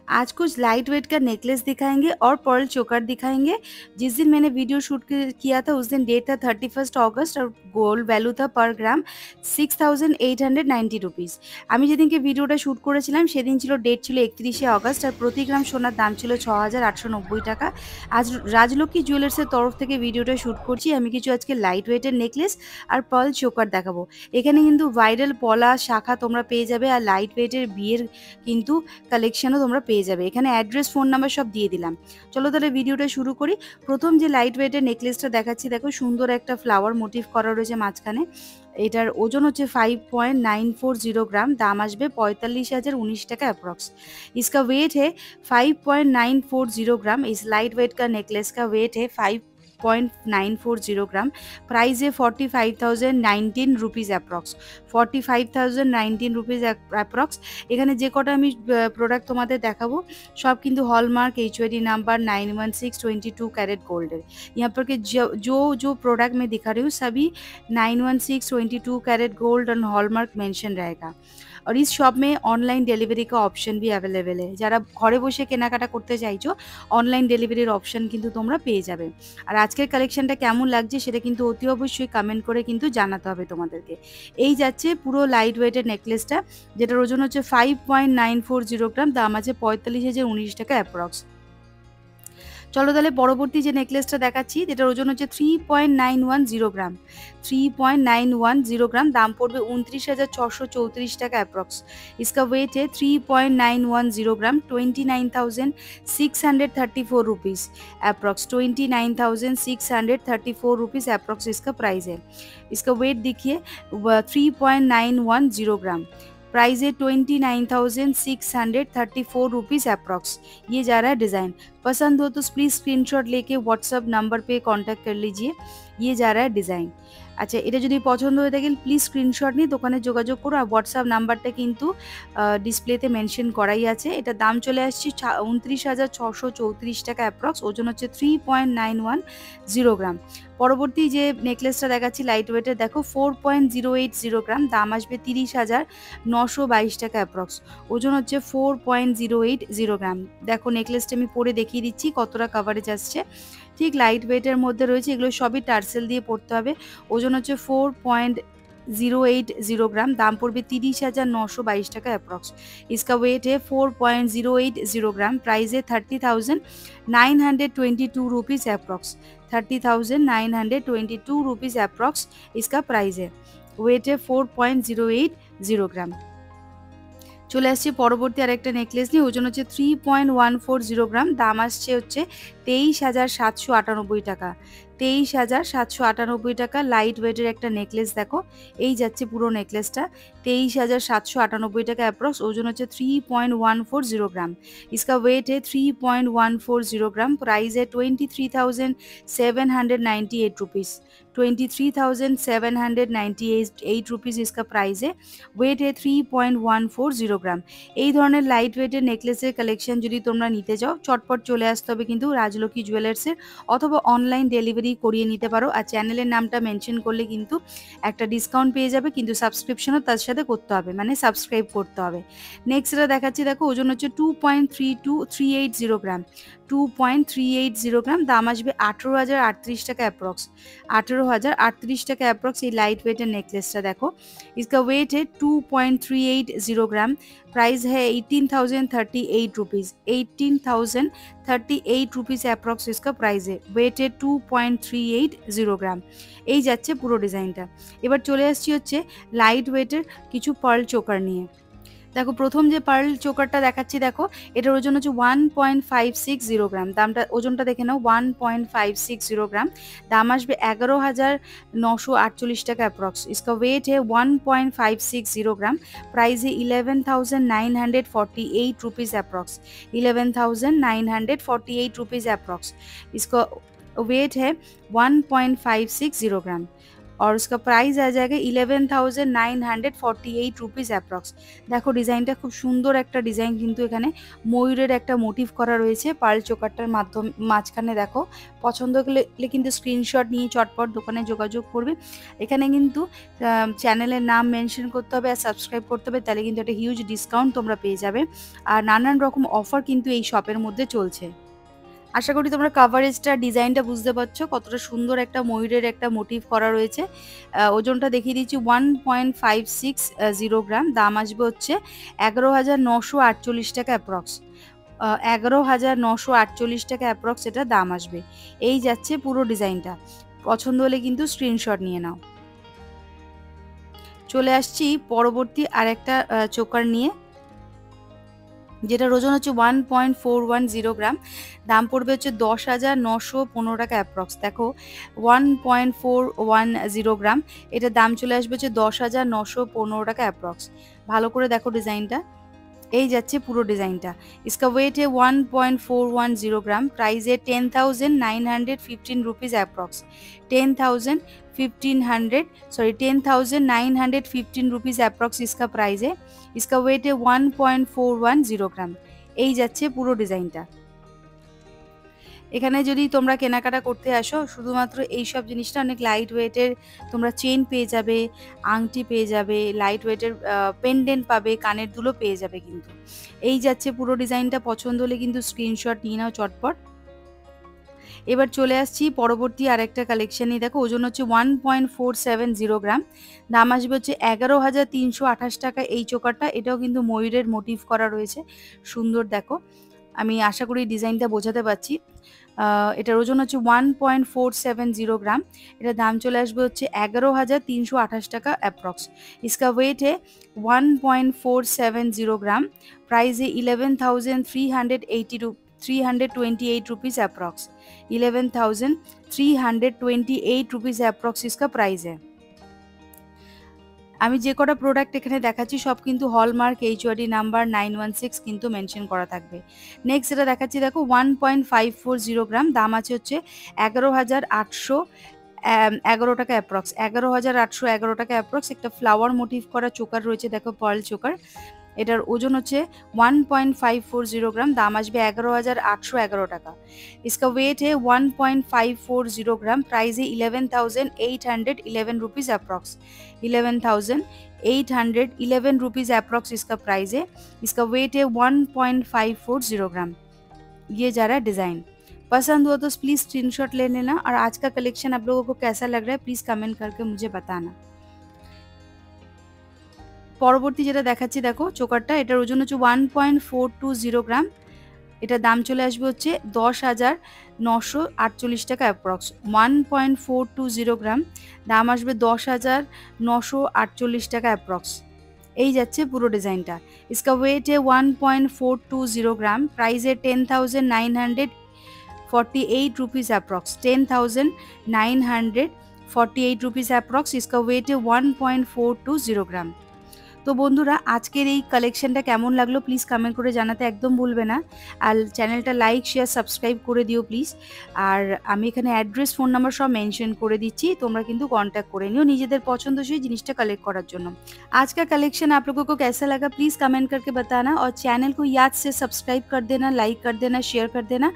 आज कुछ light weight का नेकलेस दिखाएंगे और पर्ल चोकर दिखाएंगे। जिस दिन मैंने वीडियो शूट किया था उस दिन डेट था 31 अगस्त और गोल्ड वैल्यू था पर ग्राम 6890 रुपीज़। আমি যেদিনকে ভিডিওটা শ্যুট করেছিলাম সেদিন ছিল ডেট ছিল 31শে অগস্ট আর প্রতি গ্রাম সোনার দাম ছিল ৬,৮৯০ টাকা। আজ রাজলক্ষ্মী জুয়েলার্সের তরফ থেকে ভিডিওটা শ্যুট করছি। আমি কিছু আজকে লাইট ওয়েটের নেকলেস আর পার্ল চোকার দেখাবো। এখানে কিন্তু ভাইরাল পলা শাখা তোমরা পেয়ে যাবে আর লাইট ওয়েটের বিয়ের কিন্তু কালেকশনও তোমরা পেয়ে যাবে। এখানে অ্যাড্রেস ফোন নাম্বার সব দিয়ে দিলাম। চলো তাহলে ভিডিওটা শুরু করি। প্রথম যে লাইট ওয়েটের নেকলেসটা দেখাচ্ছি, দেখো সুন্দর একটা ফ্লাওয়ার মোটিভ করা রয়েছে মাঝখানে। এটার ওজন হচ্ছে 5.940 গ্রাম, দাম আসবে 45,019 টাকা अप्रॉक्स। इसका वेट है 5.940 ग्राम। इस लाइट वेट का नेकलेस का वेट है 5.940 ग्राम। प्राइस है 45,019 रुपीज़ अप्रॉक्स। 45,019 rupees approx. এখানে যে কটা আমি প্রোডাক্ট তোমাদের দেখাবো সব কিন্তু hallmark HUID number 91622 carat gold है। यहाँ पर के जो प्रोडक्ट मैं दिखा रही हूँ सभी 91622 कैरेट गोल्ड और हॉलमार्क मेंशन रहेगा। और इस शॉप में ऑनलाइन डिलीवरी का ऑप्शन भी अवेलेबल है। যারা ঘরে বসে কেনাকাটা করতে চাইছো অনলাইন ডেলিভারির অপশন কিন্তু তোমরা পেয়ে যাবে। আর আজকের কালেকশনটা কেমন লাগছে সেটা কিন্তু অতি অবশ্যই কমেন্ট করে কিন্তু জানাতে হবে তোমাদেরকে। এই যাচ্ছে পুরো লাইট ওয়েটের নেকলেসটা, যেটার ওজন হচ্ছে 5.940 গ্রাম, দাম আছে 45,019 টাকা অ্যাপ্রক্স। চলো তাহলে পরবর্তী যে নেকলেসটা দেখাচ্ছি যেটার ওজন হচ্ছে 3.910 গ্রাম। 3.910 গ্রাম, দাম পড়বে 29,634 টাকা অ্যাপ্রক্স। इसका वेट है 3.910 ग्राम, 29,634 रुपीज़ अप्रॉक्स। 29,634 रुपीज़ अप्रॉक्स इसका प्राइस है। इसका वेट देखिए 3.910 ग्राम, प्राइस है 29,634 रुपीज़ अप्रॉक्स। ये जा रहा है डिज़ाइन। पसंद हो तो प्लीज़ स्क्रीनशॉट लेके व्हाट्सअप नंबर पे कांटेक्ट कर लीजिए। ये जा रहा है डिज़ाइन। আচ্ছা, এটা যদি পছন্দ হয়ে থাকে প্লিজ স্ক্রিনশট নিয়ে দোকানে যোগাযোগ করো। আর হোয়াটসঅ্যাপ নাম্বারটা কিন্তু ডিসপ্লেতে মেনশন করাই আছে। এটার দাম চলে আসছে 29,634 টাকা অ্যাপ্রক্স। ওজন হচ্ছে 3.910 গ্রাম। পরবর্তী যে নেকলেসটা দেখাচ্ছি লাইট ওয়েটের, দেখো 4.080 গ্রাম, দাম আসবে 30,922 টাকা অ্যাপ্রক্স। ওজন হচ্ছে 4.080 গ্রাম। দেখো নেকলেসটা আমি পরে দেখিয়ে দিচ্ছি কতটা কভারেজ আসছে। ঠিক লাইট ওয়েটের মধ্যে রয়েছে, এগুলো সবই টার্সেল দিয়ে পড়তে হবে। ওজন হচ্ছে 4.080 ग्राम, दाम पड़বে 30,922 টাকা अप्रॉक्स। इसका वेट है 4.080 ग्राम, प्राइस है 30,922 रुपीज़ अप्रॉक्स। 30,922 रुपीज़ अप्रॉक्स इसका प्राइस है। वेट है 4.080 ग्राम। চলে আসছে পরবর্তী আরেকটা নেকলেস নিয়ে। ওজন হচ্ছে 3.140 গ্রাম, দাম আসছে হচ্ছে 23,798 টাকা। 23,798 টাকা লাইট ওয়েটের একটা নেকলেস। দেখো এই যাচ্ছে পুরো নেকলেসটা 23,798 টাকা অ্যাপ্রক্স। ওজন হচ্ছে 3.140 গ্রাম। इसका वेट है 3.140 ग्राम, प्राइस है 23,798 रुपीज़। 23,798 रुपीज़ इसका प्राइस है। वेट है 3.140 গ্রাম। এই ধরনের লাইট ওয়েটের নেকলেসের কালেকশন যদি তোমরা নিতে চাও চটপট চলে আসতে হবে কিন্তু রাজলক্ষ্মী জুয়েলার্সের, অথবা অনলাইন ডেলিভারি করিয়ে নিতে পারো। আর চ্যানেলের নামটা মেনশন করলে কিন্তু একটা ডিসকাউন্ট পেয়ে যাবে, কিন্তু সাবস্ক্রিপশনও তার সাথে করতে হবে, মানে সাবস্ক্রাইব করতে হবে। নেক্সট এটা দেখাচ্ছি, দেখো ওজন হচ্ছে 2.380 গ্রাম। 2.380 গ্রাম, দাম আসবে 18,038 টাকা অ্যাপ্রক্স। 18,038 টাকা অ্যাপ্রক্স এই লাইট ওয়েটের নেকলেসটা। দেখো इसका वेट है 2.380 ग्राम, प्राइस है 18,038 रुपीज़। 18,038 रुपीज़ अप्रॉक्स इसका प्राइस है। वेट है 2.380 গ্রাম। এই যাচ্ছে পুরো ডিজাইনটা। এবার চলে আসছি হচ্ছে লাইট ওয়েটের কিছু পার্ল চোকার নিয়ে। দেখো প্রথম যে পার্ল চোকারটা দেখাচ্ছি, দেখো এটার ওজন হচ্ছে 1.560 গ্রাম। দামটা ওজনটা দেখে নাও 1.560 গ্রাম, দাম আসবে 11,948 টাকা अप्रॉक्स। इसका वेट है 1.560 ग्राम, प्राइस है 11,948 रुपीज़ अप्रॉक्स। 11,948 rupees approx. इसका वेट है 1.560 ग्राम। और उसका प्राइस आ जाएगा 11,948 रुপিस অ্যাপ্রক্স। দেখো ডিজাইনটা খুব সুন্দর একটা ডিজাইন, কিন্তু এখানে ময়ূরের একটা মোটিভ করা রয়েছে পার্ল চোকারটার মাঝখানে। দেখো পছন্দ করলে কিন্তু স্ক্রিনশট নিয়ে চটপট দোকানে যোগাযোগ করবে। এখানে কিন্তু চ্যানেলের নাম মেনশন করতে হবে আর সাবস্ক্রাইব করতে হবে, তাহলে কিন্তু একটা হিউজ ডিসকাউন্ট তোমরা পেয়ে যাবে। আর নানান রকম অফার কিন্তু এই শপের মধ্যে চলছে। আশা করি তোমরা কাভারেজটা ডিজাইনটা বুঝতে পারছো কতটা সুন্দর একটা ময়ূরের একটা মোটিভ করা রয়েছে। ওজনটা দেখিয়ে দিচ্ছি 1.560 গ্রাম। দাম আসবে হচ্ছে 11,948 টাকা অ্যাপ্রক্স। 11,948 টাকা অ্যাপ্রক্স এটা দাম আসবে। এই যাচ্ছে পুরো ডিজাইনটা। পছন্দ হলে কিন্তু স্ক্রিনশট নিয়ে নাও। চলে আসছি পরবর্তী আরেকটা চোকার নিয়ে, যেটার ওজন হচ্ছে 1.410 গ্রাম। দাম পড়বে হচ্ছে 10,915 টাকা অ্যাপ্রক্স। দেখো 1.410 গ্রাম, এটার দাম চলে আসবে হচ্ছে 10,915 টাকা অ্যাপ্রক্স। ভালো করে দেখো ডিজাইনটা। এই যাচ্ছে পুরো ডিজাইনটা। इसका वेट है 1.410 গ্রাম। प्राइस है 10,915 रुपीज़ अप्रॉक्स। 10,915 रुपीज़ अप्रॉक्स इसका प्राइस है। इसका वेट है 1.410 গ্রাম। এই যাচ্ছে পুরো ডিজাইনটা। এখানে যদি তোমরা কেনাকাটা করতে আসো, শুধুমাত্র এইসব জিনিসটা অনেক লাইট ওয়েটের তোমরা চেন পেয়ে যাবে, আংটি পেয়ে যাবে, লাইট ওয়েটের পেন্ডেন্ট পাবে, কানের দুলও পেয়ে যাবে কিন্তু। এই যাচ্ছে পুরো ডিজাইনটা। পছন্দ হলে কিন্তু স্ক্রিনশট নিয়ে নাও চটপট। এবার চলে আসছি পরবর্তী আরেকটা কালেকশানে। দেখো ওজন হচ্ছে 1.470 গ্রাম। দাম আসবে হচ্ছে 11,328 টাকা এই চোকারটা। এটাও কিন্তু ময়ূরের মোটিভ করা রয়েছে, সুন্দর। দেখো আমি আশা করি ডিজাইনটা বোঝাতে পারছি। এটার ওজন হচ্ছে 1.470 গ্রাম। এটার দাম চলে আসবে হচ্ছে 11,328 টাকা অ্যাপ্রক্স। इसका वेट है 1.470 গ্রাম। प्राइस है 11,328 रुपीज़ अप्रॉक्स। 11,328 रुपीज़ अप्रॉक्स इसका प्राइस है। আমি যে কটা প্রোডাক্ট এখানে দেখাচ্ছি সব কিন্তু হলমার্ক HOD নাম্বার 916 কিন্তু মেনশন করা থাকবে। নেক্সট যেটা দেখাচ্ছি দেখো 1.540 গ্রাম। দাম আছে হচ্ছে 11,811 টাকা অ্যাপ্রক্স। 11,811 টাকা অ্যাপ্রক্স। একটা ফ্লাওয়ার মোটিভ করা চোকার রয়েছে, দেখো পার্ল চোকার। এটার ওজন হচ্ছে 1.540 গ্রাম। দাম আসবে 11,811 টাকা। इसका वेट है 1.540 ग्राम। प्राइस है 11,811 रुपीज़ अप्रॉक्स। 11,811 रुपीज़ अप्रॉक्स इसका प्राइस है। इसका वेट है 1.540 ग्राम। ये जा रहा है डिज़ाइन। पसंद हुआ तो प्लीज़ स्क्रीनशॉट ले लेना। और आज का कलेक्शन आप लोगों को कैसा लग रहा है प्लीज़ कमेंट करके मुझे बताना। পরবর্তী যেটা দেখাচ্ছি দেখো চোকারটা, এটার ওজন হচ্ছে 1.420 গ্রাম। এটার দাম চলে আসবে হচ্ছে 10,948 টাকা অ্যাপ্রক্স। 1.420 গ্রাম। দাম আসবে 10,948 টাকা অ্যাপ্রক্স। এই যাচ্ছে পুরো ডিজাইনটা। इसका वेट है 1.420 গ্রাম। प्राइस है 10,948 रुपीज़ अप्रॉक्स। 10,948 rupees approx. इसका वेट है 1.420 গ্রাম। তো বন্ধুরা আজকের এই কালেকশনটা কেমন লাগলো প্লিজ কমেন্ট করে জানাতে একদম ভুলবে না। আর চ্যানেলটা লাইক শেয়ার সাবস্ক্রাইব করে দিও প্লিজ। আর আমি এখানে অ্যাড্রেস ফোন নাম্বার সব মেনশন করে দিচ্ছি, তোমরা কিন্তু कॉन्टैक्ट করে নিও নিজেদের পছন্দসই জিনিসটা কালেক্ট করার জন্য। आज का कलेक्शन आप लोगों को कैसा लगा प्लीज़ कमेंट करके बताना और चैनल को याद से सब्सक्राइब कर देना, लाइक कर देना, शेयर कर देना।